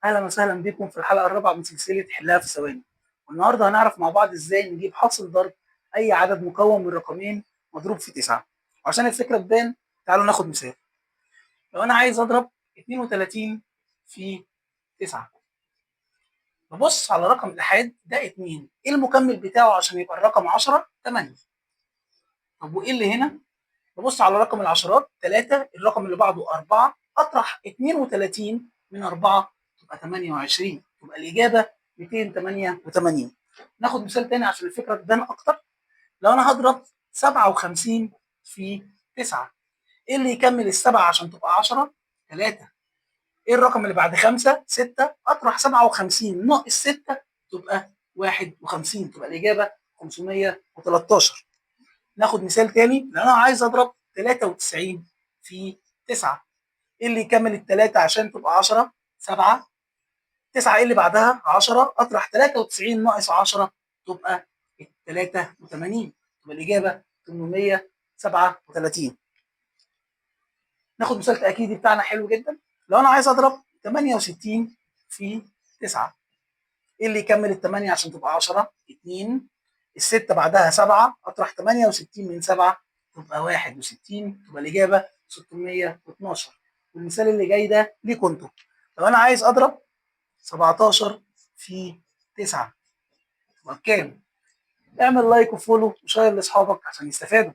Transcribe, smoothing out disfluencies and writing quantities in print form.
اهلا وسهلا بكم في الحلقه الرابعه من سلسله حلها في ثواني. والنهارده هنعرف مع بعض ازاي نجيب حاصل ضرب اي عدد مكون من رقمين مضروب في 9. وعشان الفكره تبان تعالوا ناخد مثال. لو انا عايز اضرب 32 في 9، ببص على رقم الآحاد ده 2، ايه المكمل بتاعه عشان يبقى الرقم 10؟ 8. طب وايه اللي هنا؟ ببص على رقم العشرات 3، الرقم اللي بعده 4، اطرح 32 من 4 تبقى 28، تبقى الاجابه 288. ناخد مثال تاني عشان الفكره تبان اكتر. لو انا هضرب 57 في 9، ايه اللي يكمل السبعه عشان تبقى 10؟ 3. ايه الرقم اللي بعد 5؟ 6، اطرح 57 ناقص 6 تبقى 51، تبقى الاجابه 513. ناخد مثال تاني. لو انا عايز اضرب 93 في 9، ايه اللي يكمل الثلاثه عشان تبقى 10؟ 7. 9 ايه اللي بعدها؟ 10، اطرح 93 ناقص 10 تبقى 83، تبقى الاجابه 837. ناخد مثال تاكيدي بتاعنا حلو جدا. لو انا عايز اضرب 68 في 9، ايه اللي يكمل الثمانيه عشان تبقى 10؟ 2. الستة بعدها 7، اطرح 68 من 7 تبقى 61، تبقى الاجابه 612. والمثال اللي جاي ده ليكوا انتوا. لو انا عايز اضرب 17 في 9 تبقى بكام؟ اعمل لايك وفولو وشير لاصحابك عشان يستفادوا.